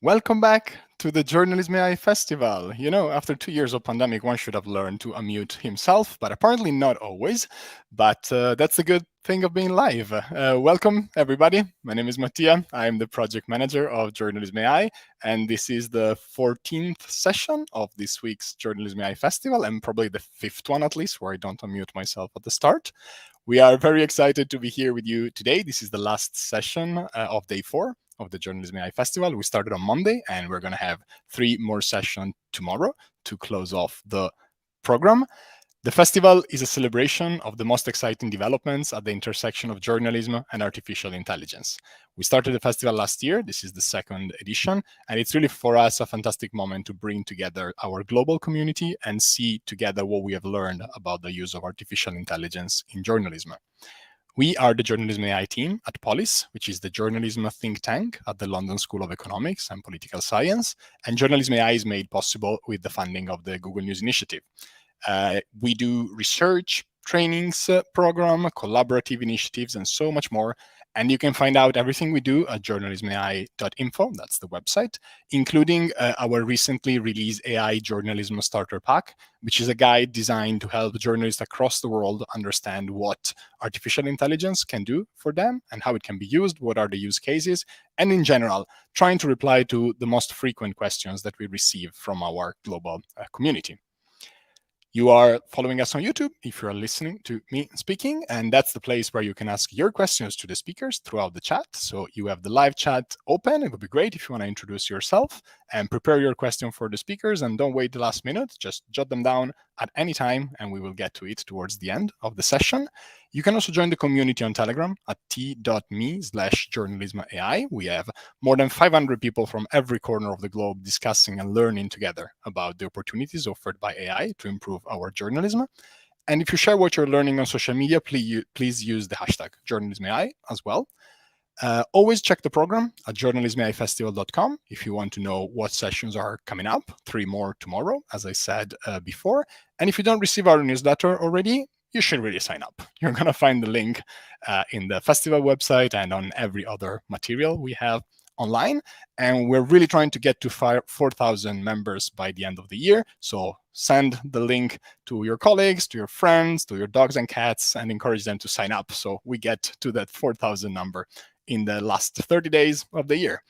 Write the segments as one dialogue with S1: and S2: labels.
S1: Welcome back to the JournalismAI Festival. You know, after 2 years of pandemic, one should have learned to unmute himself, but apparently not always. But that's the good thing of being live. Welcome, everybody. My name is Mattia. I am the project manager of JournalismAI, and this is the 14th session of this week's JournalismAI Festival, and probably the 5th one at least, where I don't unmute myself at the start. We are very excited to be here with you today. This is the last session of day 4 of the JournalismAI Festival. We started on Monday, and we're going to have 3 more sessions tomorrow to close off the program. The festival is a celebration of the most exciting developments at the intersection of journalism and artificial intelligence. We started the festival last year. This is the 2nd edition, and it's really for us a fantastic moment to bring together our global community and see together what we have learned about the use of artificial intelligence in journalism. We are the Journalism AI team at Polis, which is the journalism think tank at the London School of Economics and Political Science, and Journalism AI is made possible with the funding of the Google News Initiative. We do research, trainings, program, collaborative initiatives, and so much more. And you can find out everything we do at journalismai.info, that's the website, including our recently released AI Journalism Starter Pack, which is a guide designed to help journalists across the world understand what artificial intelligence can do for them and how it can be used, what are the use cases, and in general, trying to reply to the most frequent questions that we receive from our global community. You are following us on YouTube if you're listening to me speaking, and that's the place where you can ask your questions to the speakers throughout the chat. So you have the live chat open. It would be great if you want to introduce yourself and prepare your question for the speakers, and don't wait the last minute. Just jot them down at any time, and we will get to it towards the end of the session. You can also join the community on Telegram at t.me/journalismai. We have more than 500 people from every corner of the globe discussing and learning together about the opportunities offered by AI to improve our journalism. And if you share what you're learning on social media, please use the hashtag JournalismAI as well. Always check the program at journalismaifestival.com if you want to know what sessions are coming up. 3 more tomorrow, as I said before. And if you don't receive our newsletter already, you should really sign up. You're going to find the link in the festival website and on every other material we have online. And we're really trying to get to 4,000 members by the end of the year. So send the link to your colleagues, to your friends, to your dogs and cats, and encourage them to sign up so we get to that 4,000 number in the last 30 days of the year.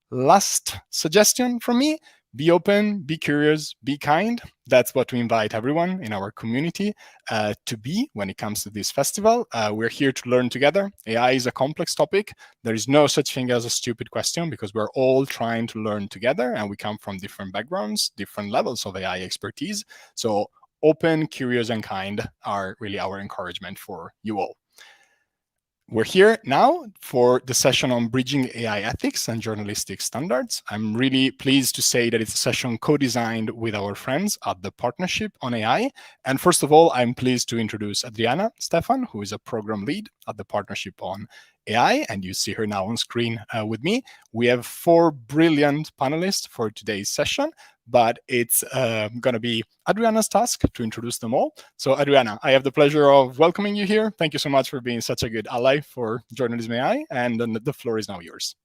S1: Last suggestion from me: be open, be curious, be kind. That's what we invite everyone in our community to be when it comes to this festival. We're here to learn together. AI is a complex topic. There is no such thing as a stupid question because we're all trying to learn together, and we come from different backgrounds, different levels of AI expertise. So open, curious, and kind are really our encouragement for you all. We're here now for the session on bridging AI ethics and journalistic standards. I'm really pleased to say that it's a session co-designed with our friends at the Partnership on AI. And first of all, I'm pleased to introduce Adriana Stephan, who is a program lead at the Partnership on AI, and you see her now on screen with me. We have 4 brilliant panelists for today's session, but it's going to be Adriana's task to introduce them all. So Adriana, I have the pleasure of welcoming you here. Thank you so much for being such a good ally for Journalism AI, and the floor is now yours.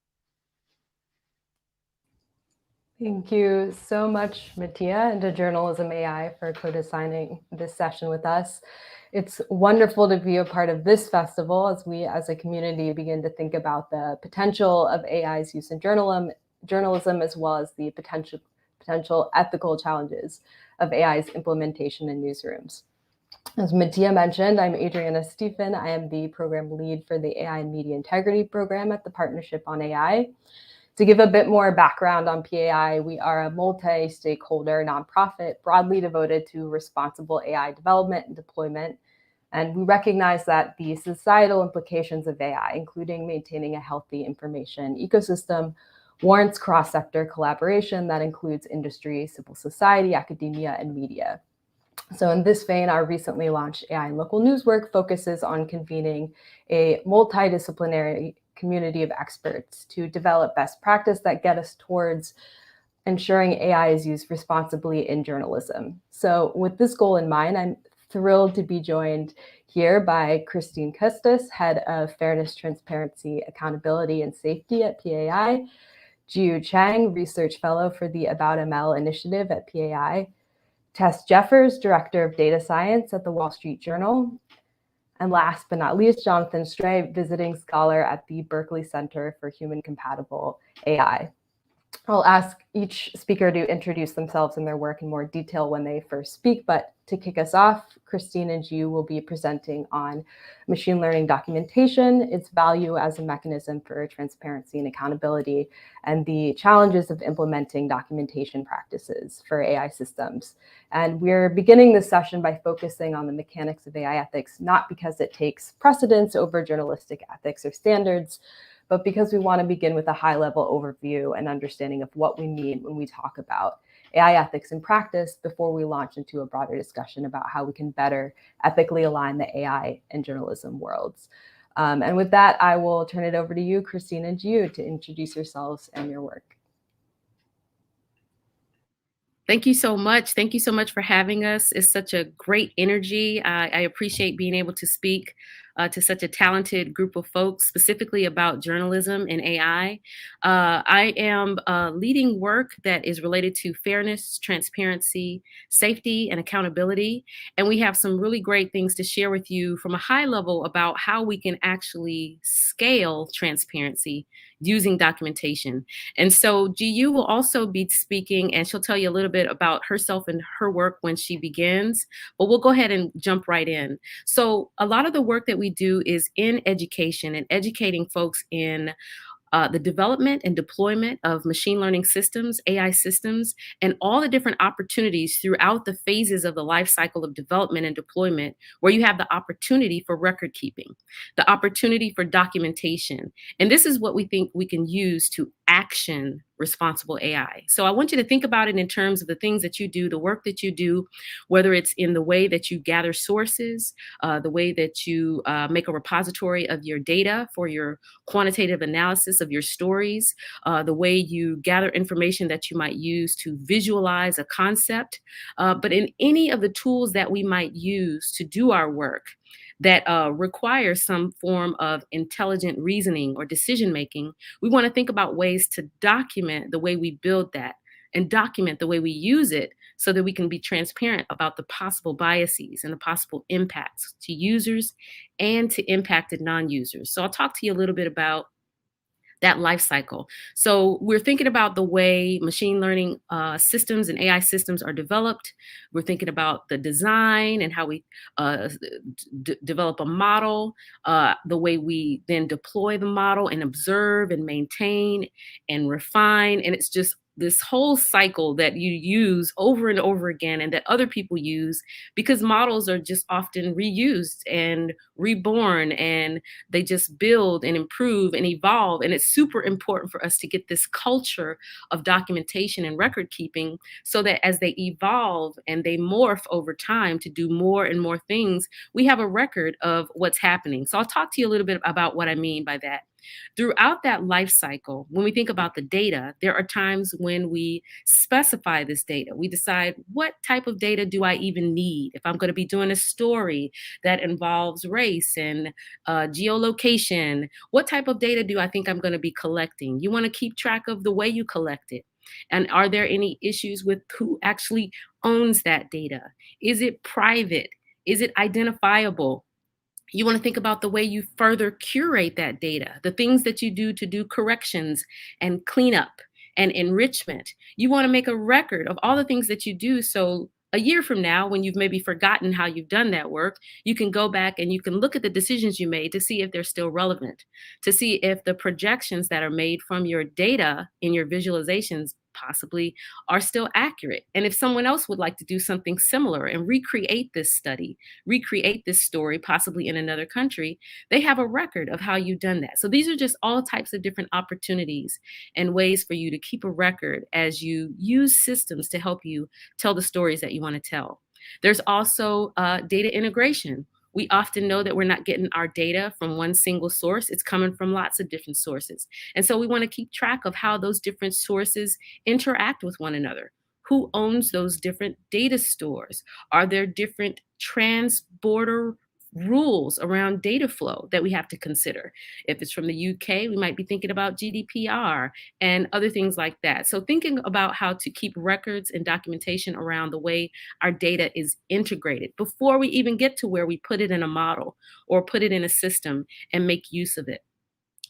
S2: Thank you so much, Mattia, and to Journalism AI for co-designing this session with us. It's wonderful to be a part of this festival as we, as a community, begin to think about the potential of AI's use in journalism, as well as the potential ethical challenges of AI's implementation in newsrooms. As Mattia mentioned, I'm Adriana Stephan. I am the program lead for the AI and Media Integrity program at the Partnership on AI. To give a bit more background on PAI, we are a multi-stakeholder nonprofit broadly devoted to responsible AI development and deployment. And we recognize that the societal implications of AI, including maintaining a healthy information ecosystem, warrants cross-sector collaboration that includes industry, civil society, academia, and media. So in this vein, our recently launched AI and Local News work focuses on convening a multidisciplinary community of experts to develop best practice that get us towards ensuring AI is used responsibly in journalism. So with this goal in mind, I'm thrilled to be joined here by Custis, Head of Fairness, Transparency, Accountability, and Safety at PAI, Jiyoo Chang, Research Fellow for the About ML Initiative at PAI, Tess Jeffers, Director of Data Science at the Wall Street Journal, and last but not least, Jonathan Stray, Visiting Scholar at the Berkeley Center for Human Compatible AI. I'll ask each speaker to introduce themselves and their work in more detail when they first speak, but to kick us off, Christine and Jiyoo will be presenting on machine learning documentation, its value as a mechanism for transparency and accountability, and the challenges of implementing documentation practices for AI systems. And we're beginning this session by focusing on the mechanics of AI ethics, not because it takes precedence over journalistic ethics or standards, but because we want to begin with a high-level overview and understanding of what we mean when we talk about AI ethics in practice before we launch into a broader discussion about how we can better ethically align the AI and journalism worlds. And with that, I will turn it over to you, Christine and Jiyoo, to introduce yourselves and your work.
S3: Thank you so much. Thank you so much for having us. It's such a great energy. I appreciate being able to speak to such a talented group of folks, specifically about journalism and AI. I am leading work that is related to fairness, transparency, safety, and accountability. And we have some really great things to share with you from a high level about how we can actually scale transparency using documentation. And so Jiyoo will also be speaking, and she'll tell you a little bit about herself and her work when she begins, but we'll go ahead and jump right in. So a lot of the work that we do is in education and educating folks in the development and deployment of machine learning systems, AI systems, and all the different opportunities throughout the phases of the life cycle of development and deployment, where you have the opportunity for record keeping, the opportunity for documentation. And this is what we think we can use to action responsible AI. So I want you to think about it in terms of the things that you do, the work that you do, whether it's in the way that you gather sources, the way that you make a repository of your data for your quantitative analysis of your stories, the way you gather information that you might use to visualize a concept, but in any of the tools that we might use to do our work that requires some form of intelligent reasoning or decision making, we want to think about ways to document the way we build that and document the way we use it so that we can be transparent about the possible biases and the possible impacts to users and to impacted non-users. So I'll talk to you a little bit about that life cycle. So we're thinking about the way machine learning systems and AI systems are developed. We're thinking about the design and how we develop a model, the way we then deploy the model and observe and maintain and refine. And it's just this whole cycle that you use over and over again and that other people use, because models are just often reused and reborn, and they just build and improve and evolve. And it's super important for us to get this culture of documentation and record keeping so that as they evolve and they morph over time to do more and more things, we have a record of what's happening. So I'll talk to you a little bit about what I mean by that. Throughout that life cycle, when we think about the data, there are times when we specify this data. We decide, what type of data do I even need? If I'm going to be doing a story that involves race and geolocation, what type of data do I think I'm going to be collecting? You want to keep track of the way you collect it. And are there any issues with who actually owns that data? Is it private? Is it identifiable? You want to think about the way you further curate that data, the things that you do to do corrections and cleanup and enrichment. You want to make a record of all the things that you do. So a year from now, when you've maybe forgotten how you've done that work, you can go back and you can look at the decisions you made to see if they're still relevant, to see if the projections that are made from your data in your visualizations possibly are still accurate. And if someone else would like to do something similar and recreate this study, recreate this story, possibly in another country, they have a record of how you've done that. So these are just all types of different opportunities and ways for you to keep a record as you use systems to help you tell the stories that you want to tell. There's also data integration. We often know that we're not getting our data from one single source. It's coming from lots of different sources. And so we want to keep track of how those different sources interact with one another. Who owns those different data stores? Are there different trans-border rules around data flow that we have to consider. If it's from the UK, we might be thinking about GDPR and other things like that. So thinking about how to keep records and documentation around the way our data is integrated before we even get to where we put it in a model or put it in a system and make use of it.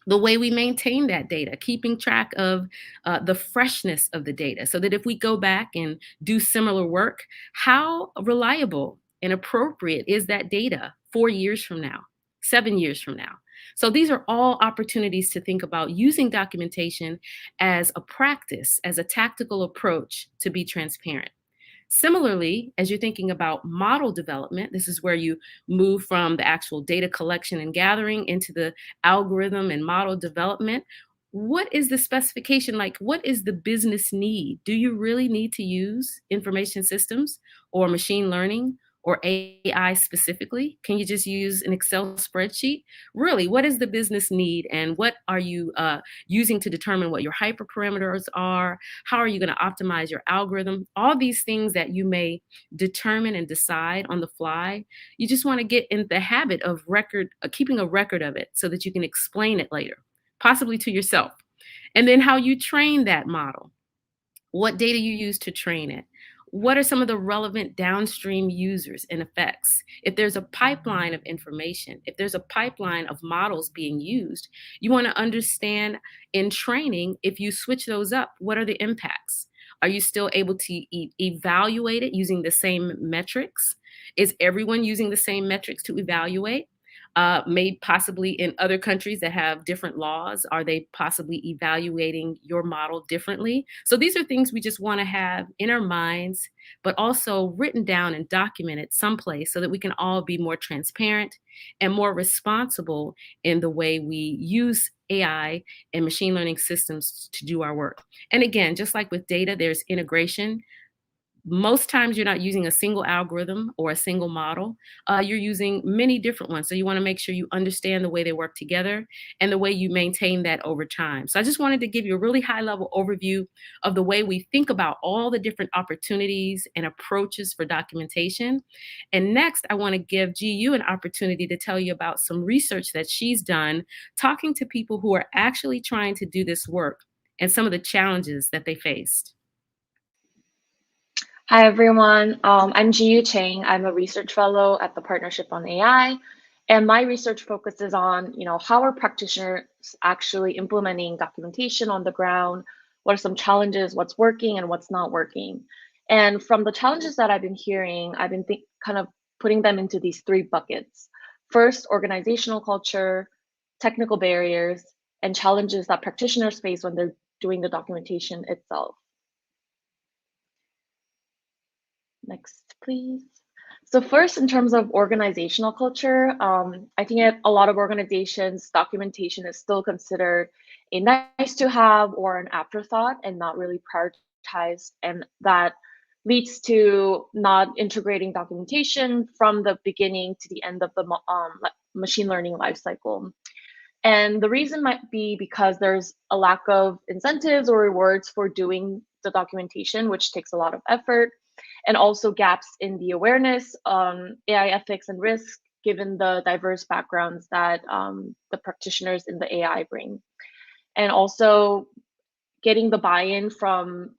S3: The way we maintain that data, keeping track of the freshness of the data, so that if we go back and do similar work, how reliable and appropriate is that data 4 years from now, 7 years from now? So these are all opportunities to think about using documentation as a practice, as a tactical approach to be transparent. Similarly, as you're thinking about model development, this is where you move from the actual data collection and gathering into the algorithm and model development. What is the specification like? What is the business need? Do you really need to use information systems or machine learning or AI specifically? Can you just use an Excel spreadsheet? Really, what is the business need and what are you using to determine what your hyperparameters are? How are you going to optimize your algorithm? All these things that you may determine and decide on the fly, you just want to get in the habit of keeping a record of it so that you can explain it later, possibly to yourself. And then how you train that model, what data you use to train it. What are some of the relevant downstream users and effects? If there's a pipeline of information, if there's a pipeline of models being used, you want to understand in training, if you switch those up, what are the impacts? Are you still able to evaluate it using the same metrics? Is everyone using the same metrics to evaluate? May possibly in other countries that have different laws, are they possibly evaluating your model differently? So these are things we just want to have in our minds, but also written down and documented someplace so that we can all be more transparent and more responsible in the way we use AI and machine learning systems to do our work. And again, just like with data, there's integration. Most times you're not using a single algorithm or a single model. You're using many different ones. So you want to make sure you understand the way they work together and the way you maintain that over time. So I just wanted to give you a really high level overview of the way we think about all the different opportunities and approaches for documentation. And next, I want to give Jiyoo an opportunity to tell you about some research that she's done, talking to people who are actually trying to do this work and some of the challenges that they faced.
S4: Hi, everyone. I'm Jiyoo Chang. I'm a research fellow at the Partnership on AI. And my research focuses on, how are practitioners actually implementing documentation on the ground? What are some challenges? What's working and what's not working? And from the challenges that I've been hearing, I've been kind of putting them into these 3 buckets. First, organizational culture, technical barriers, and challenges that practitioners face when they're doing the documentation itself. Next, please. So first, in terms of organizational culture, I think at a lot of organizations, documentation is still considered a nice to have or an afterthought and not really prioritized. And that leads to not integrating documentation from the beginning to the end of the machine learning lifecycle. And the reason might be because there's a lack of incentives or rewards for doing the documentation, which takes a lot of effort, and also gaps in the awareness on AI ethics and risk, given the diverse backgrounds that the practitioners in the AI bring. And also getting the buy-in from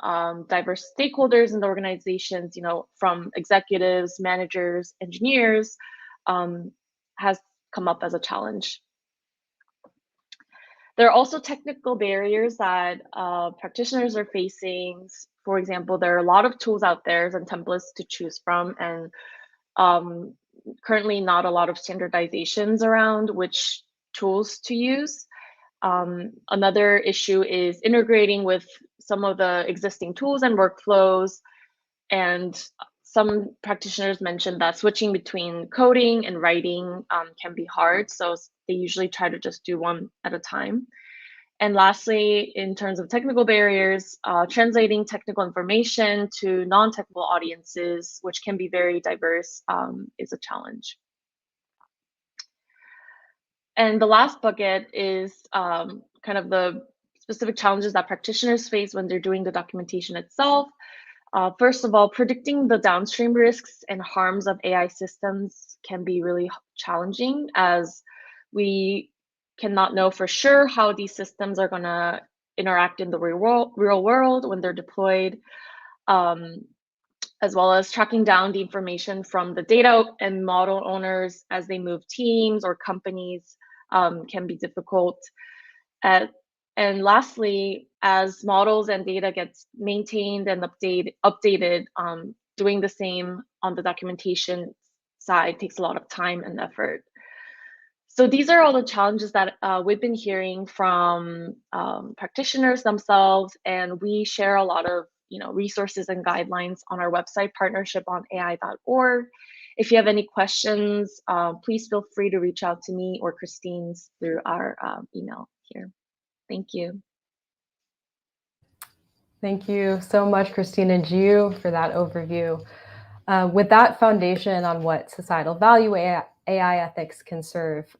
S4: diverse stakeholders in the organizations, from executives, managers, engineers, has come up as a challenge. There are also technical barriers that practitioners are facing. For example, there are a lot of tools out there and templates to choose from, and currently not a lot of standardizations around which tools to use. Another issue is integrating with some of the existing tools and workflows. And some practitioners mentioned that switching between coding and writing can be hard. So they usually try to just do one at a time. And lastly, in terms of technical barriers, translating technical information to non-technical audiences, which can be very diverse, is a challenge. And the last bucket is kind of the specific challenges that practitioners face when they're doing the documentation itself. First of all, predicting the downstream risks and harms of AI systems can be really challenging, as we cannot know for sure how these systems are going to interact in the real world when they're deployed, as well as tracking down the information from the data and model owners as they move teams or companies can be difficult. And lastly, as models and data gets maintained and updated, doing the same on the documentation side takes a lot of time and effort. So these are all the challenges that we've been hearing from practitioners themselves, and we share a lot of resources and guidelines on our website, partnershiponai.org. If you have any questions, please feel free to reach out to me or Christine's through our email here. Thank you.
S2: Thank you so much, Christine and Jiyoo, for that overview. With that foundation on what societal value AI ethics can serve,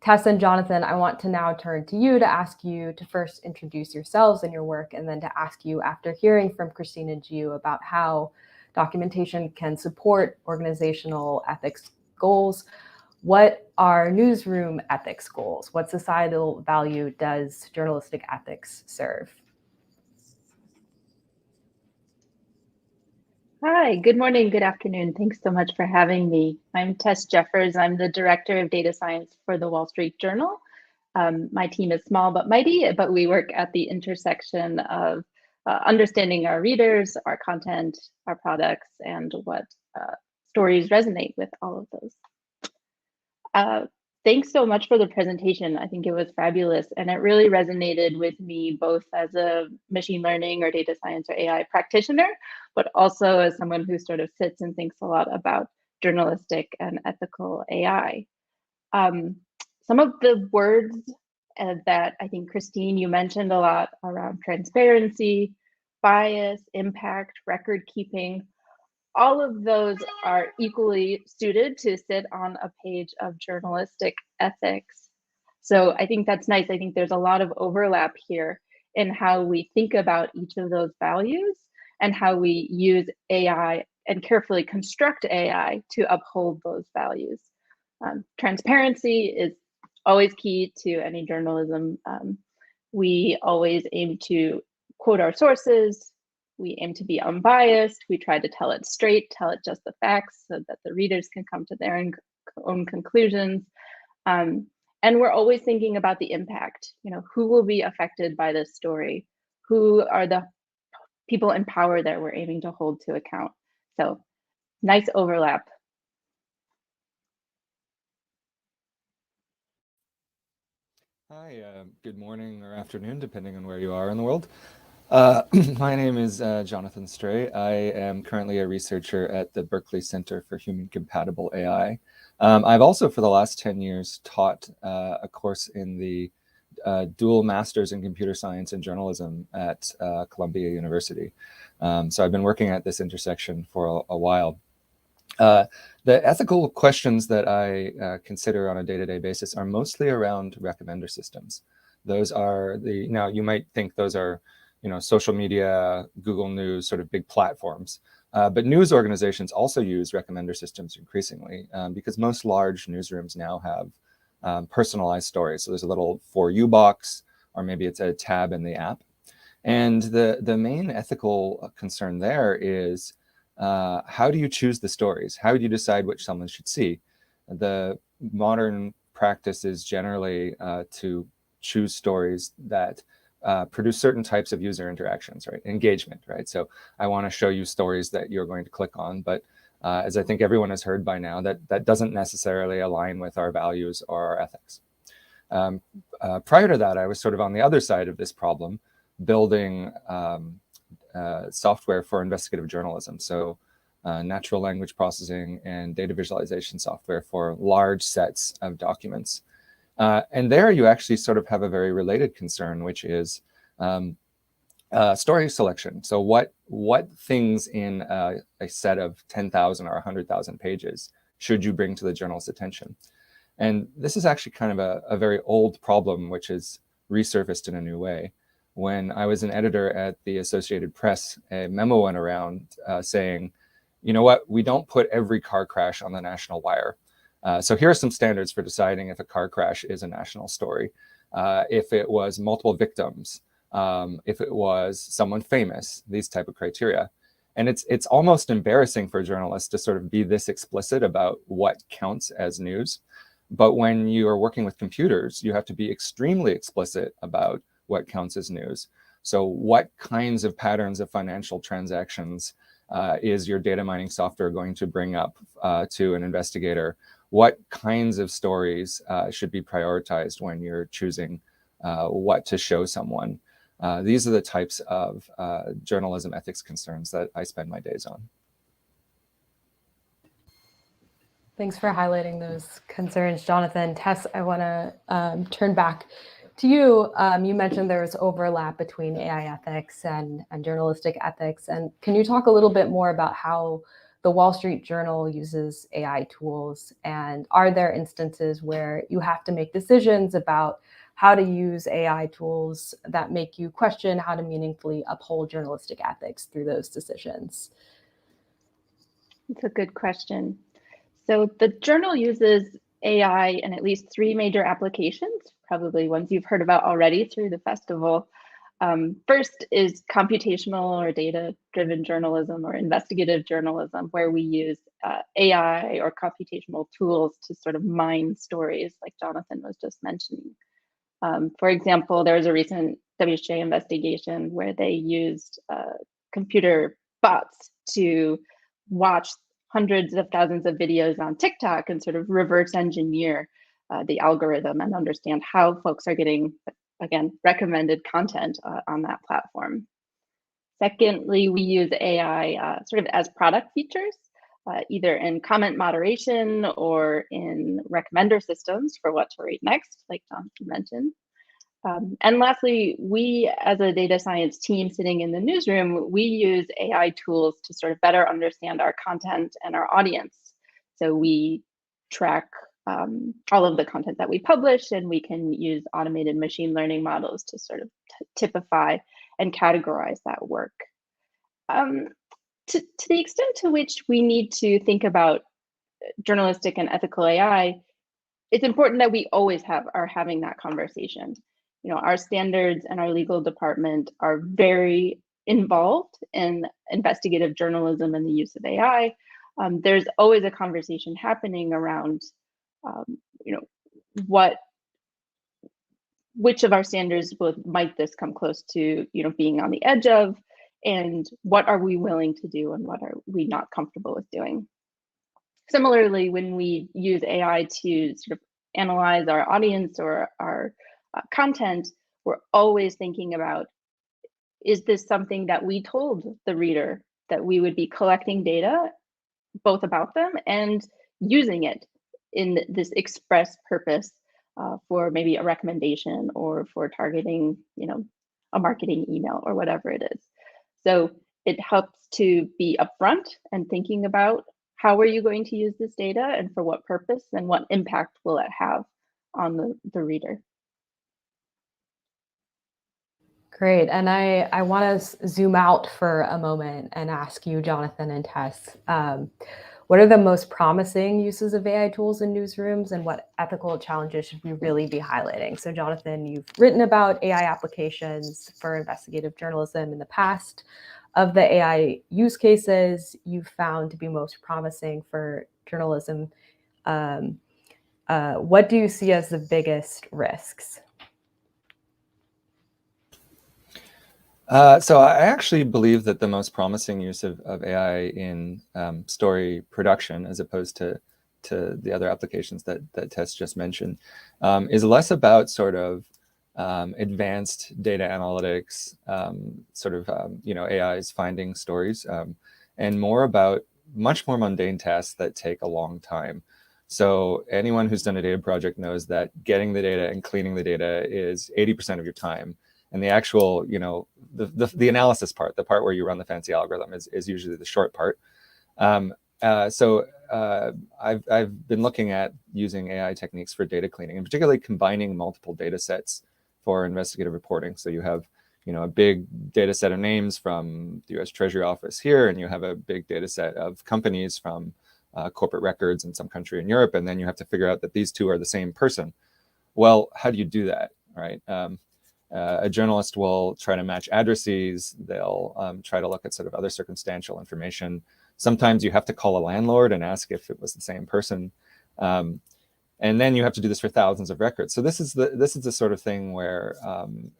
S2: Tess and Jonathan, I want to now turn to you to ask you to first introduce yourselves and your work, and then to ask you, after hearing from Christine and Jiyoo, about how documentation can support organizational ethics goals. What are newsroom ethics goals? What societal value does journalistic ethics serve?
S5: Hi, good morning, good afternoon. Thanks so much for having me. I'm Tess Jeffers. I'm the Director of Data Science for the Wall Street Journal. My team is small but mighty, but we work at the intersection of understanding our readers, our content, our products, and what stories resonate with all of those. Thanks so much for the presentation. I think it was fabulous, and it really resonated with me both as a machine learning or data science or AI practitioner, but also as someone who sort of sits and thinks a lot about journalistic and ethical AI. Some of the words that I think, Christine, you mentioned a lot around transparency, bias, impact, record keeping, all of those are equally suited to sit on a page of journalistic ethics. So I think that's nice. I think there's a lot of overlap here in how we think about each of those values and how we use AI and carefully construct AI to uphold those values. Transparency is always key to any journalism. We always aim to quote our sources. We aim to be unbiased. We try to tell it straight, tell it just the facts so that the readers can come to their own conclusions. And we're always thinking about the impact. Who will be affected by this story? Who are the people in power that we're aiming to hold to account? So nice overlap.
S6: Hi, good morning or afternoon, depending on where you are in the world. My name is Jonathan Stray. I am currently a researcher at the Berkeley Center for Human Compatible AI. I've also, for the last 10 years, taught a course in the dual masters in computer science and journalism at Columbia University. So I've been working at this intersection for a while. The ethical questions that I consider on a day-to-day basis are mostly around recommender systems. Those are now you might think those are social media, Google News, sort of big platforms. But news organizations also use recommender systems increasingly because most large newsrooms now have personalized stories. So there's a little For You box, or maybe it's a tab in the app. And the main ethical concern there is how do you choose the stories? How do you decide which someone should see? The modern practice is generally to choose stories that produce certain types of user interactions, right? Engagement, right? So I want to show you stories that you're going to click on, but as I think everyone has heard by now, that doesn't necessarily align with our values or our ethics. Prior to that, I was sort of on the other side of this problem, building software for investigative journalism. So natural language processing and data visualization software for large sets of documents. And there you actually sort of have a very related concern, which is story selection. So what things in a set of 10,000 or 100,000 pages should you bring to the journalist's attention? And this is actually kind of a very old problem, which is resurfaced in a new way. When I was an editor at the Associated Press, a memo went around saying, you know what, we don't put every car crash on the national wire. So here are some standards for deciding if a car crash is a national story. If it was multiple victims, if it was someone famous, these type of criteria. And it's almost embarrassing for journalists to sort of be this explicit about what counts as news. But when you are working with computers, you have to be extremely explicit about what counts as news. So what kinds of patterns of financial transactions is your data mining software going to bring up to an investigator? What kinds of stories should be prioritized when you're choosing what to show someone? These are the types of journalism ethics concerns that I spend my days on.
S2: Thanks for highlighting those concerns, Jonathan. Tess, I want to turn back to you. You mentioned there was overlap between AI ethics and journalistic ethics. And can you talk a little bit more about how the Wall Street Journal uses AI tools? And are there instances where you have to make decisions about how to use AI tools that make you question how to meaningfully uphold journalistic ethics through those decisions?
S5: It's a good question. So the journal uses AI in at least 3 major applications, probably ones you've heard about already through the festival. First is computational or data-driven journalism or investigative journalism, where we use AI or computational tools to sort of mine stories, like Jonathan was just mentioning. For example, there was a recent WHA investigation where they used computer bots to watch hundreds of thousands of videos on TikTok and sort of reverse engineer the algorithm and understand how folks are getting, again, recommended content on that platform. Secondly, we use AI sort of as product features, either in comment moderation or in recommender systems for what to rate next, like Jonathan mentioned. And lastly, we as a data science team sitting in the newsroom, we use AI tools to sort of better understand our content and our audience. So we track all of the content that we publish, and we can use automated machine learning models to sort of typify and categorize that work. To the extent to which we need to think about journalistic and ethical AI, it's important that we always are having that conversation. You know, our standards and our legal department are very involved in investigative journalism and the use of AI. There's always a conversation happening around, you know, which of our standards might this come close to, you know, being on the edge of, and what are we willing to do and what are we not comfortable with doing. Similarly, when we use AI to sort of analyze our audience or our content, we're always thinking about, is this something that we told the reader that we would be collecting data both about them and using it in this express purpose for maybe a recommendation or for targeting, you know, a marketing email or whatever it is. So it helps to be upfront and thinking about how are you going to use this data and for what purpose and what impact will it have on the reader.
S2: Great. And I want to zoom out for a moment and ask you, Jonathan and Tess, what are the most promising uses of AI tools in newsrooms, and what ethical challenges should we really be highlighting? So Jonathan, you've written about AI applications for investigative journalism in the past. Of the AI use cases you've found to be most promising for journalism, what do you see as the biggest risks?
S6: So I actually believe that the most promising use of AI in story production, as opposed to the other applications that Tess just mentioned, is less about sort of advanced data analytics, you know, AI's finding stories, and more about much more mundane tasks that take a long time. So anyone who's done a data project knows that getting the data and cleaning the data is 80% of your time. And the actual, you know, the analysis part, the part where you run the fancy algorithm, is usually the short part. So I've been looking at using AI techniques for data cleaning, and particularly combining multiple data sets for investigative reporting. So you have, a big data set of names from the US Treasury Office here, and you have a big data set of companies from corporate records in some country in Europe, and then you have to figure out that these two are the same person. Well, how do you do that, right? A journalist will try to match addresses. They'll try to look at sort of other circumstantial information. Sometimes you have to call a landlord and ask if it was the same person. And then you have to do this for thousands of records. So this is the sort of thing where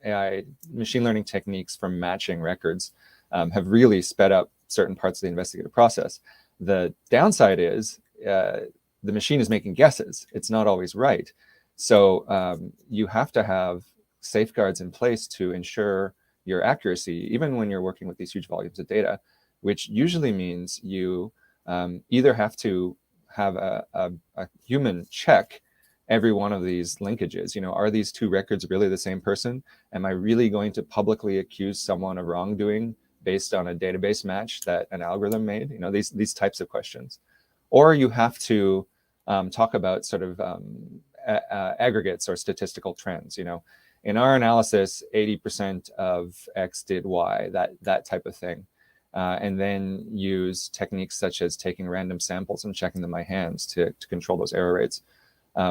S6: AI machine learning techniques for matching records have really sped up certain parts of the investigative process. The downside is the machine is making guesses. It's not always right. So you have to have safeguards in place to ensure your accuracy, even when you're working with these huge volumes of data, which usually means you either have to have a human check every one of these linkages. Are these two records really the same person? Am I really going to publicly accuse someone of wrongdoing based on a database match that an algorithm made? These types of questions. Or you have to talk about sort of aggregates or statistical trends. In our analysis, 80% of X did Y, that type of thing. And then use techniques such as taking random samples and checking them by hands to control those error rates.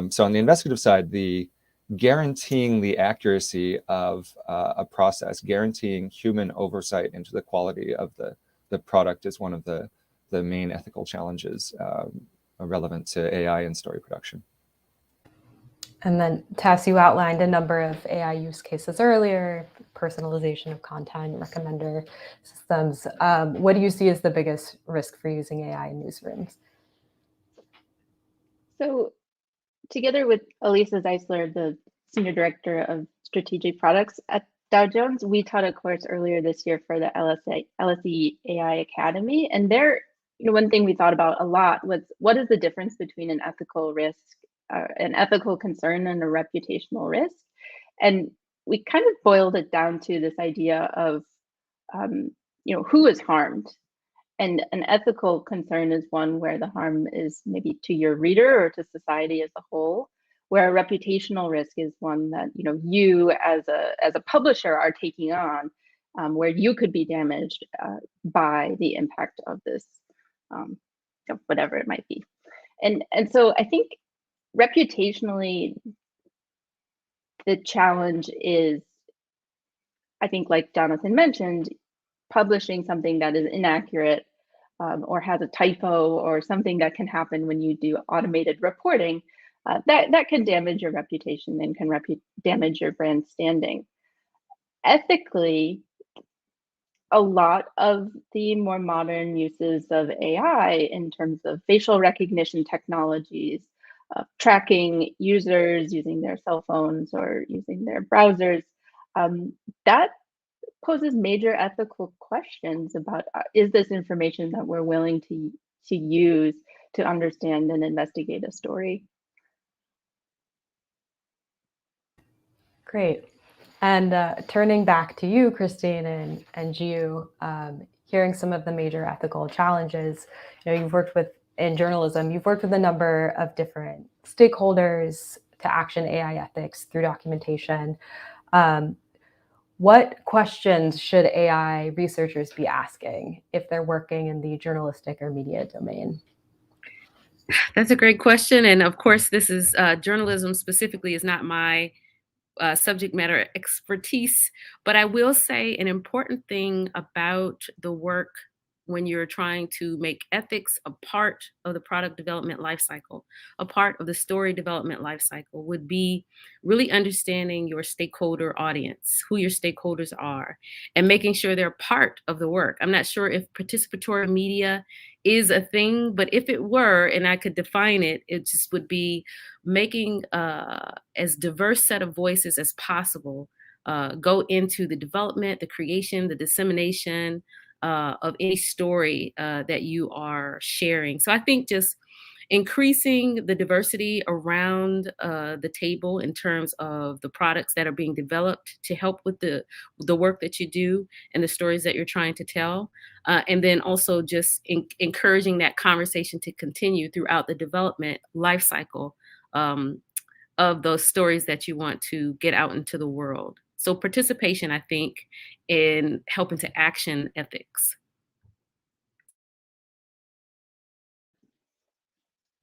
S6: So on the investigative side, the guaranteeing the accuracy of a process, guaranteeing human oversight into the quality of the product is one of the main ethical challenges relevant to AI and story production.
S2: And then, Tess, you outlined a number of AI use cases earlier, personalization of content, recommender systems. What do you see as the biggest risk for using AI in newsrooms?
S5: So together with Elisa Zeisler, the Senior Director of Strategic Products at Dow Jones, we taught a course earlier this year for the LSE AI Academy. And there, one thing we thought about a lot was, what is the difference between an ethical risk, an ethical concern, and a reputational risk? And we kind of boiled it down to this idea of, who is harmed? And an ethical concern is one where the harm is maybe to your reader or to society as a whole, where a reputational risk is one that you as a publisher are taking on, where you could be damaged by the impact of this, whatever it might be. And so I think reputationally, the challenge is, I think, like Jonathan mentioned, publishing something that is inaccurate or has a typo or something that can happen when you do automated reporting, that can damage your reputation and can damage your brand standing. Ethically, a lot of the more modern uses of AI in terms of facial recognition technologies, tracking users using their cell phones or using their browsers, that poses major ethical questions about, is this information that we're willing to use to understand and investigate a story?
S2: Great. And turning back to you, Christine and Jiyoo, hearing some of the major ethical challenges, you've worked with, in journalism, you've worked with a number of different stakeholders to action AI ethics through documentation. What questions should AI researchers be asking if they're working in the journalistic or media domain?
S3: That's a great question. And of course, this is journalism specifically is not my subject matter expertise, but I will say an important thing about the work when you're trying to make ethics a part of the product development lifecycle, a part of the story development lifecycle, would be really understanding your stakeholder audience, who your stakeholders are, and making sure they're part of the work. I'm not sure if participatory media is a thing, but if it were, and I could define it, it just would be making as diverse set of voices as possible go into the development, the creation, the dissemination of any story that you are sharing. So I think just increasing the diversity around the table in terms of the products that are being developed to help with the work that you do and the stories that you're trying to tell. And then also just encouraging that conversation to continue throughout the development life cycle of those stories that you want to get out into the world. So participation, I think, in helping to action ethics.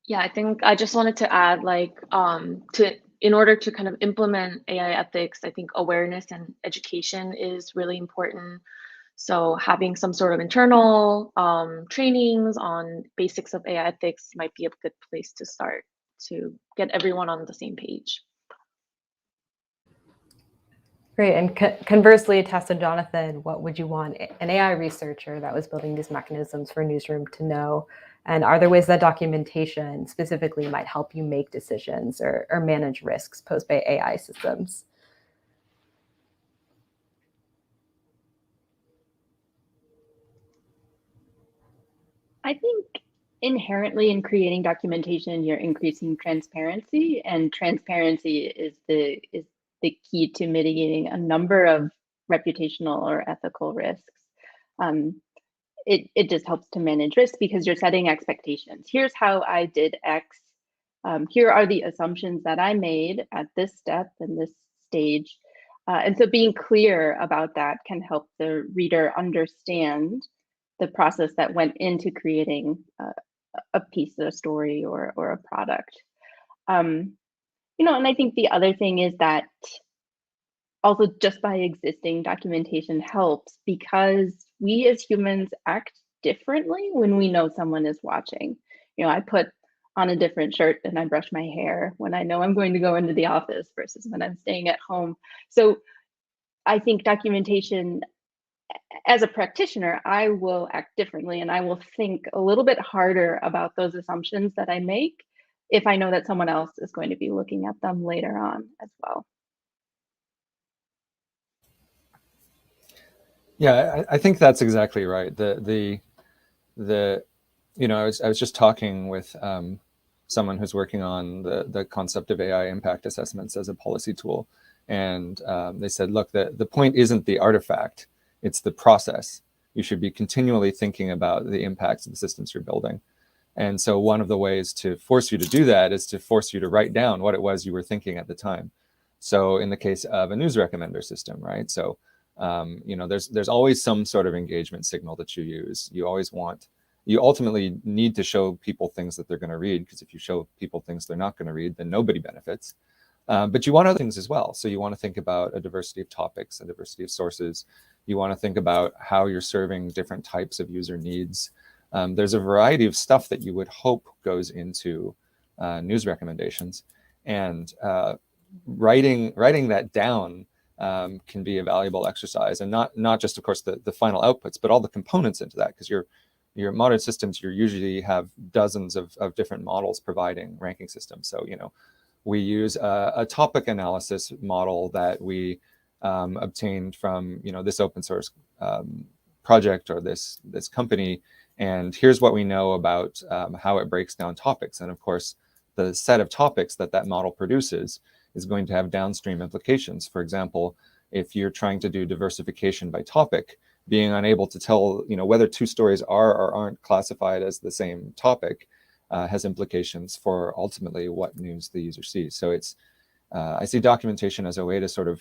S4: Yeah, I think I just wanted to add, like, in order to kind of implement AI ethics, I think awareness and education is really important. So having some sort of internal trainings on basics of AI ethics might be a good place to start to get everyone on the same page.
S2: Great. And conversely, Tess and Jonathan, what would you want an AI researcher that was building these mechanisms for a newsroom to know? And are there ways that documentation specifically might help you make decisions or manage risks posed by AI systems?
S5: I think inherently in creating documentation, you're increasing transparency, and transparency is the key to mitigating a number of reputational or ethical risks. It just helps to manage risk because you're setting expectations. Here's how I did X. Here are the assumptions that I made at this step and this stage. And so being clear about that can help the reader understand the process that went into creating a piece of a story or a product. And I think the other thing is that also just by existing documentation helps because we as humans act differently when we know someone is watching. I put on a different shirt and I brush my hair when I know I'm going to go into the office versus when I'm staying at home. So I think documentation, as a practitioner, I will act differently and I will think a little bit harder about those assumptions that I make if I know that someone else is going to be looking at them later on as well.
S6: Yeah, I think that's exactly right. I was just talking with someone who's working on the concept of AI impact assessments as a policy tool, and they said, look, the point isn't the artifact, it's the process. You should be continually thinking about the impacts of the systems you're building. And so one of the ways to force you to do that is to force you to write down what it was you were thinking at the time. So in the case of a news recommender system, right? So there's always some sort of engagement signal that you use. You ultimately need to show people things that they're going to read, because if you show people things they're not going to read, then nobody benefits. But you want other things as well. So you want to think about a diversity of topics, a diversity of sources. You want to think about how you're serving different types of user needs. There's a variety of stuff that you would hope goes into news recommendations, and writing that down can be a valuable exercise, and not just, of course, the final outputs, but all the components into that, because your modern systems, you usually have dozens of different models providing ranking systems. So we use a topic analysis model that we obtained from this open source project or this company, and here's what we know about how it breaks down topics. And of course, the set of topics that model produces is going to have downstream implications. For example, if you're trying to do diversification by topic, being unable to tell whether two stories are or aren't classified as the same topic has implications for ultimately what news the user sees. So I see documentation as a way to sort of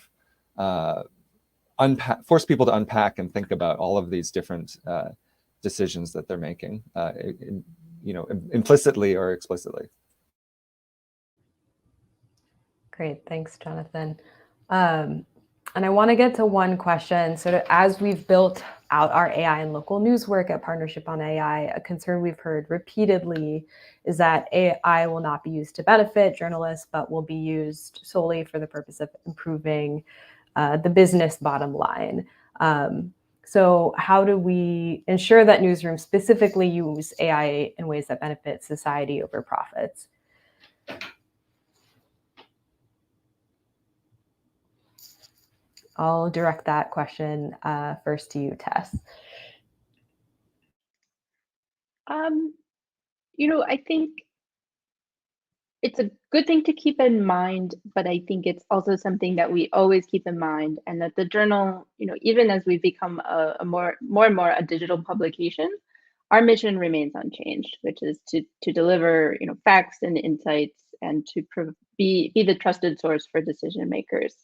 S6: force people to unpack and think about all of these different decisions that they're making, implicitly or explicitly.
S2: Great, thanks, Jonathan. And I want to get to one question. So as we've built out our AI and local news work at Partnership on AI, a concern we've heard repeatedly is that AI will not be used to benefit journalists, but will be used solely for the purpose of improving the business bottom line. So how do we ensure that newsrooms specifically use AI in ways that benefit society over profits? I'll direct that question first to you, Tess.
S5: I think it's a good thing to keep in mind, but I think it's also something that we always keep in mind, and that the journal, even as we become a more and more a digital publication, our mission remains unchanged, which is to deliver facts and insights, and to be the trusted source for decision makers.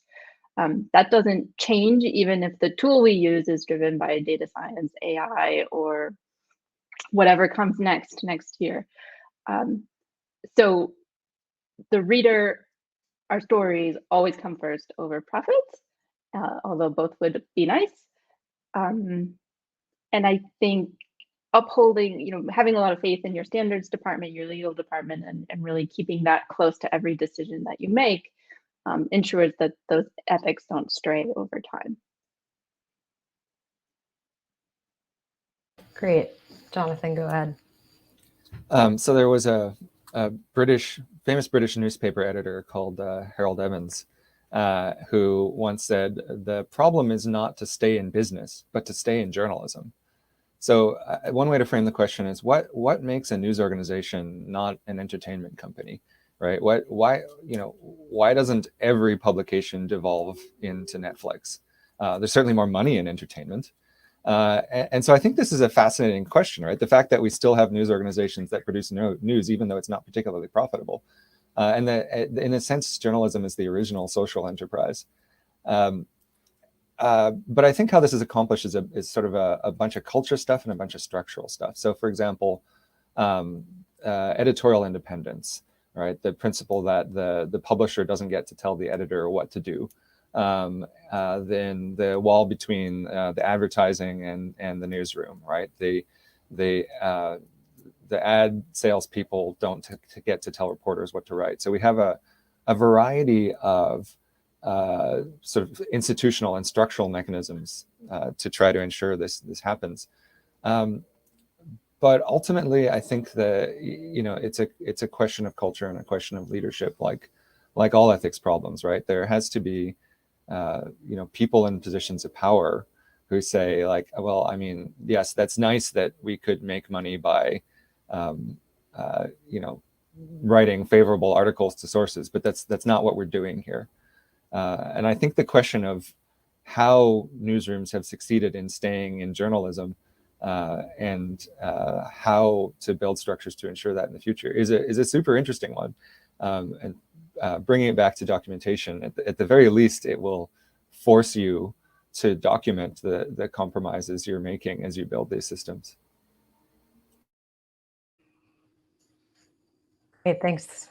S5: That doesn't change even if the tool we use is driven by data science, AI, or whatever comes next year. So the reader, our stories always come first over profits, although both would be nice. And I think upholding, having a lot of faith in your standards department, your legal department, and really keeping that close to every decision that you make ensures that those ethics don't stray over time.
S2: Great. Jonathan, go ahead.
S6: So there was a famous British newspaper editor called Harold Evans, who once said, "The problem is not to stay in business, but to stay in journalism." So one way to frame the question is, what makes a news organization not an entertainment company, right? Why doesn't every publication devolve into Netflix? There's certainly more money in entertainment. And so I think this is a fascinating question, right? The fact that we still have news organizations that produce news, even though it's not particularly profitable. And that in a sense, journalism is the original social enterprise. But I think how this is accomplished is sort of a bunch of culture stuff and a bunch of structural stuff. So for example, editorial independence, right? The principle that the publisher doesn't get to tell the editor what to do. Then the wall between the advertising and the newsroom, right? The ad salespeople don't get to tell reporters what to write. So we have a variety of sort of institutional and structural mechanisms to try to ensure this happens. But ultimately, I think that it's a question of culture and a question of leadership, like all ethics problems, right? There has to be people in positions of power who say, like, well, I mean, yes, that's nice that we could make money by writing favorable articles to sources, but that's not what we're doing here. And I think the question of how newsrooms have succeeded in staying in journalism and how to build structures to ensure that in the future is a super interesting one. And bringing it back to documentation, at the very least, it will force you to document the compromises you're making as you build these systems.
S2: Great, thanks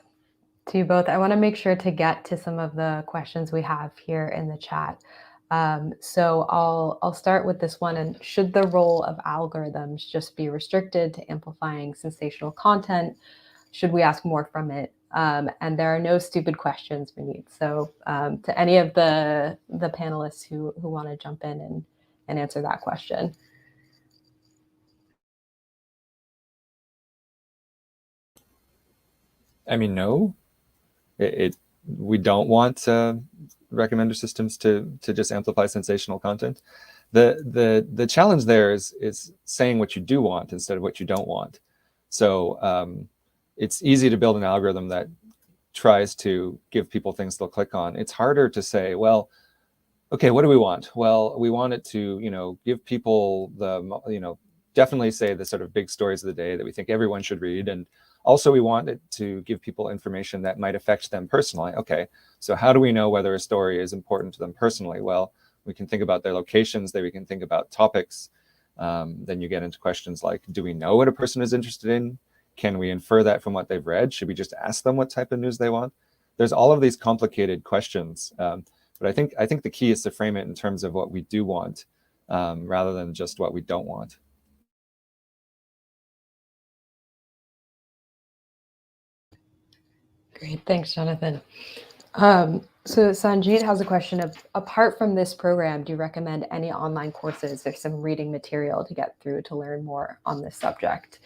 S2: to you both. I want to make sure to get to some of the questions we have here in the chat. So I'll start with this one. And should the role of algorithms just be restricted to amplifying sensational content? Should we ask more from it? And there are no stupid questions, Vineet. So to any of the panelists who want to jump in and answer that question.
S6: I mean, no. We don't want recommender systems to just amplify sensational content. The challenge there is saying what you do want instead of what you don't want. So it's easy to build an algorithm that tries to give people things they'll click on. It's harder to say, well, okay, what do we want? Well, we want it to give people definitely say the sort of big stories of the day that we think everyone should read, and also we want it to give people information that might affect them personally. Okay, so how do we know whether a story is important to them personally? Well, we can think about their locations, we can think about topics. Then you get into questions like, do we know what a person is interested in? Can we infer that from what they've read? Should we just ask them what type of news they want? There's all of these complicated questions. But I think the key is to frame it in terms of what we do want rather than just what we don't want.
S2: Great, thanks, Jonathan. So Sanjeet has a question of, apart from this program, do you recommend any online courses or some reading material to get through to learn more on this subject?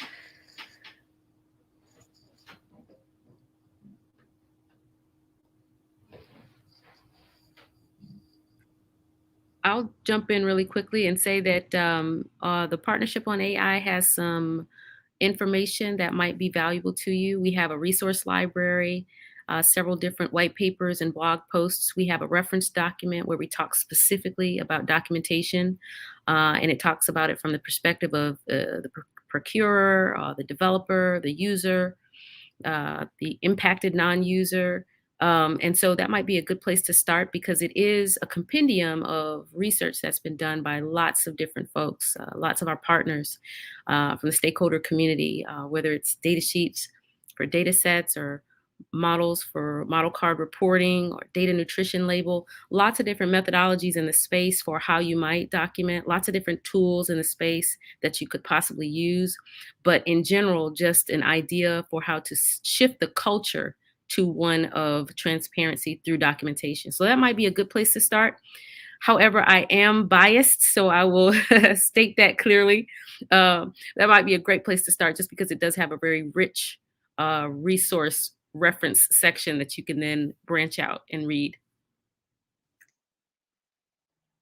S3: I'll jump in really quickly and say that the Partnership on AI has some information that might be valuable to you. We have a resource library, several different white papers and blog posts. We have a reference document where we talk specifically about documentation, and it talks about it from the perspective of the procurer, the developer, the user, the impacted non-user, And so that might be a good place to start, because it is a compendium of research that's been done by lots of different folks, lots of our partners from the stakeholder community, whether it's data sheets for data sets or models for model card reporting or data nutrition label, lots of different methodologies in the space for how you might document, lots of different tools in the space that you could possibly use. But in general, just an idea for how to shift the culture to one of transparency through documentation. So that might be a good place to start. However, I am biased, so I will state that clearly. That might be a great place to start, just because it does have a very rich resource reference section that you can then branch out and read.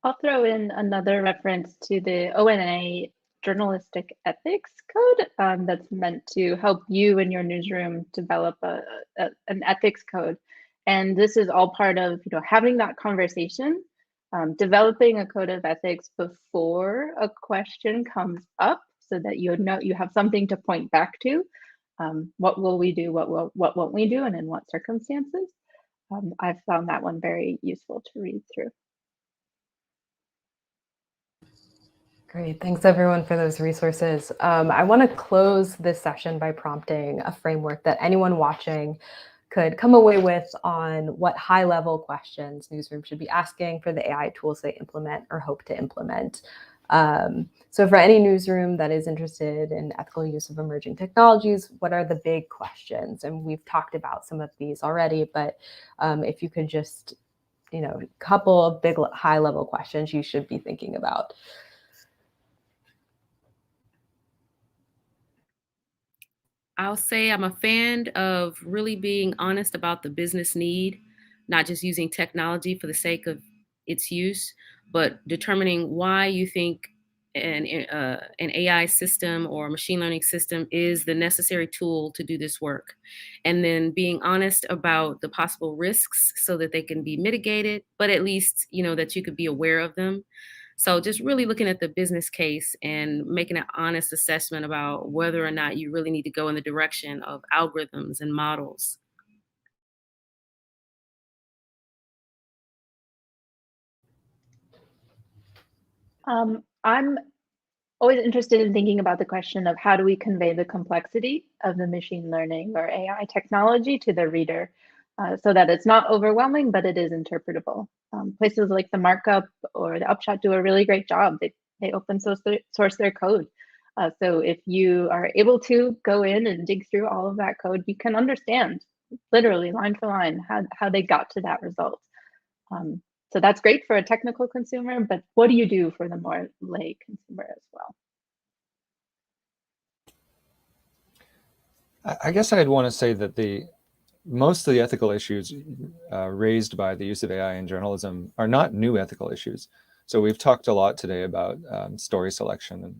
S5: I'll throw in another reference to the ONA Journalistic Ethics Code that's meant to help you in your newsroom develop an ethics code. And this is all part of having that conversation, developing a code of ethics before a question comes up, so that you have something to point back to. What will we do? What won't we do? And in what circumstances? I've found that one very useful to read through.
S2: Great, thanks everyone for those resources. I want to close this session by prompting a framework that anyone watching could come away with on what high-level questions newsrooms should be asking for the AI tools they implement or hope to implement. So for any newsroom that is interested in ethical use of emerging technologies, what are the big questions? And we've talked about some of these already, but if you could just, a couple of big high-level questions you should be thinking about.
S3: I'll say I'm a fan of really being honest about the business need, not just using technology for the sake of its use, but determining why you think an AI system or machine learning system is the necessary tool to do this work. And then being honest about the possible risks so that they can be mitigated, but at least, that you could be aware of them. So just really looking at the business case and making an honest assessment about whether or not you really need to go in the direction of algorithms and models.
S5: I'm always interested in thinking about the question of how do we convey the complexity of the machine learning or AI technology to the reader, so that it's not overwhelming, but it is interpretable. Places like the Markup or the Upshot do a really great job. They open source their code. So if you are able to go in and dig through all of that code, you can understand literally line for line how they got to that result. So that's great for a technical consumer, but what do you do for the more lay consumer as well?
S6: I guess I'd want to say that most of the ethical issues raised by the use of AI in journalism are not new ethical issues. So we've talked a lot today about story selection,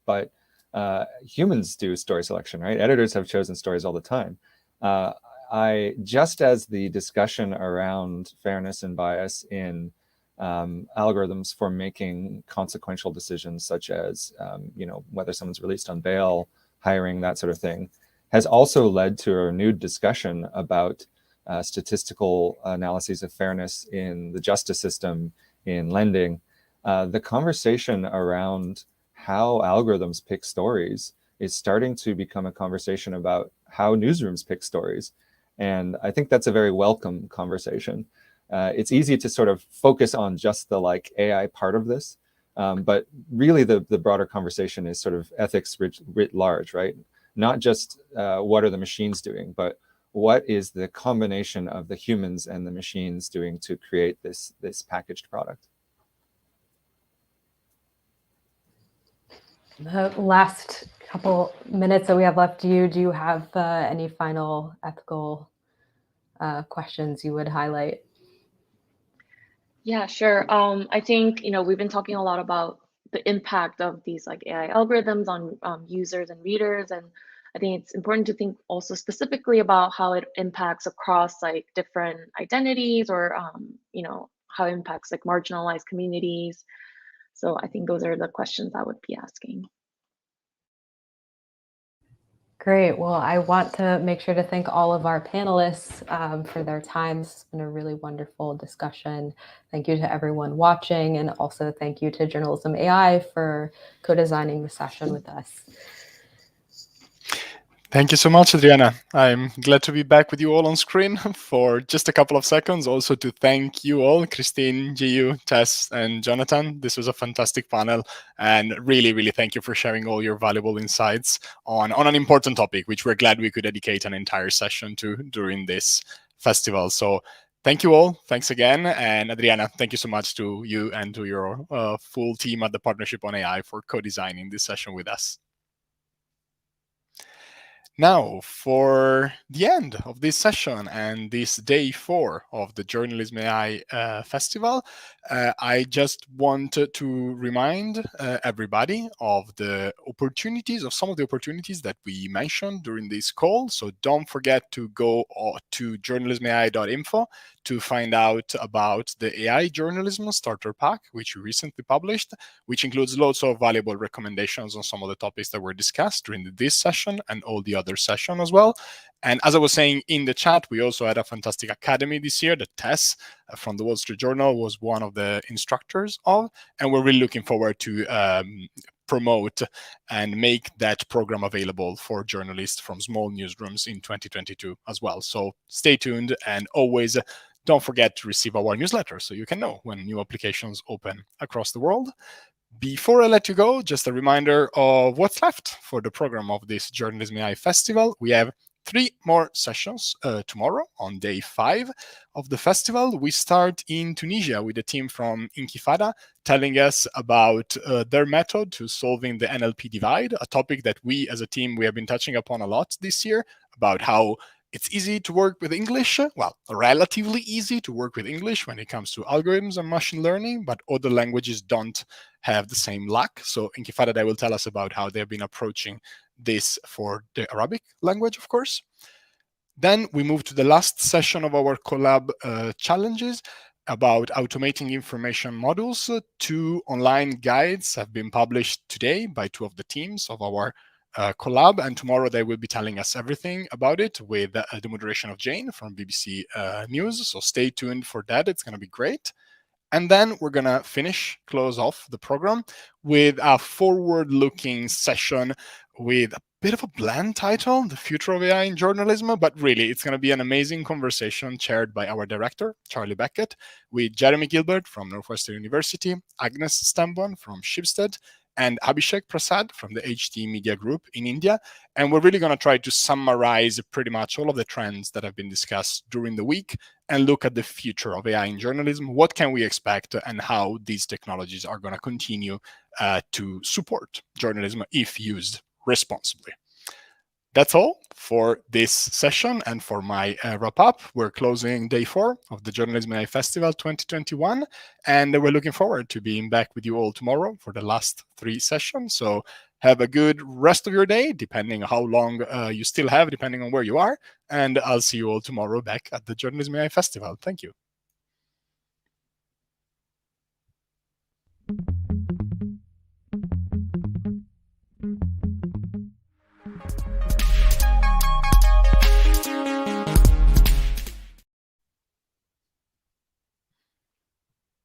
S6: but humans do story selection, right? Editors have chosen stories all the time. Just as the discussion around fairness and bias in algorithms for making consequential decisions, such as whether someone's released on bail, hiring, that sort of thing, has also led to a renewed discussion about statistical analyses of fairness in the justice system, in lending. The conversation around how algorithms pick stories is starting to become a conversation about how newsrooms pick stories. And I think that's a very welcome conversation. It's easy to sort of focus on just the AI part of this, but really the broader conversation is sort of ethics writ large, right? Not just what are the machines doing, but what is the combination of the humans and the machines doing to create this packaged product?
S2: The last couple minutes that we have left, do you have any final ethical questions you would highlight?
S4: Yeah, sure. I think, we've been talking a lot about the impact of these AI algorithms on users and readers. And I think it's important to think also specifically about how it impacts across different identities, or, how it impacts marginalized communities. So I think those are the questions I would be asking.
S2: Great. Well, I want to make sure to thank all of our panelists for their time. It's been a really wonderful discussion. Thank you to everyone watching, and also thank you to Journalism AI for co-designing the session with us.
S1: Thank you so much, Adriana. I'm glad to be back with you all on screen for just a couple of seconds. Also to thank you all, Christine, Jiyoo, Tess, and Jonathan. This was a fantastic panel, and really, really thank you for sharing all your valuable insights on an important topic, which we're glad we could dedicate an entire session to during this festival. So thank you all. Thanks again. And Adriana, thank you so much to you and to your full team at the Partnership on AI for co-designing this session with us. Now, for the end of this session and this day 4 of the Journalism AI Festival, I just wanted to remind everybody of the opportunities, of some of the opportunities that we mentioned during this call. So don't forget to go to journalismai.info to find out about the AI Journalism Starter Pack, which we recently published, which includes lots of valuable recommendations on some of the topics that were discussed during this session and all the other sessions as well. And as I was saying in the chat, we also had a fantastic academy this year that Tess from the Wall Street Journal was one of the instructors of, and we're really looking forward to promote and make that program available for journalists from small newsrooms in 2022 as well. So stay tuned, and always don't forget to receive our newsletter so you can know when new applications open across the world. Before I let you go, just a reminder of what's left for the program of this Journalism AI Festival. We have 3 more sessions tomorrow on day 5 of the festival. We start in Tunisia with a team from Intifada telling us about their method to solving the NLP divide, a topic that we as a team, we have been touching upon a lot this year, about how it's easy to work with English, well, relatively easy to work with English when it comes to algorithms and machine learning, but other languages don't have the same luck. So Intifada, they will tell us about how they've been approaching this for the Arabic language, of course. Then we move to the last session of our collab challenges about automating information models. 2 online guides have been published today by 2 of the teams of our collab, and tomorrow they will be telling us everything about it with the moderation of Jane from BBC News. So stay tuned for that. It's going to be great. And then we're going to close off the program with a forward-looking session with a bit of a bland title, The Future of AI in Journalism, but really it's going to be an amazing conversation chaired by our director, Charlie Beckett, with Jeremy Gilbert from Northwestern University, Agnes Stambon from Shipstead, and Abhishek Prasad from the HT Media Group in India. And we're really going to try to summarize pretty much all of the trends that have been discussed during the week and look at the future of AI in journalism. What can we expect and how these technologies are going to continue to support journalism if used responsibly. That's all for this session and for my wrap up. We're closing day 4 of the Journalism AI Festival 2021, and we're looking forward to being back with you all tomorrow for the last 3 sessions. So have a good rest of your day, depending on how long you still have, depending on where you are. And I'll see you all tomorrow back at the Journalism AI Festival. Thank you.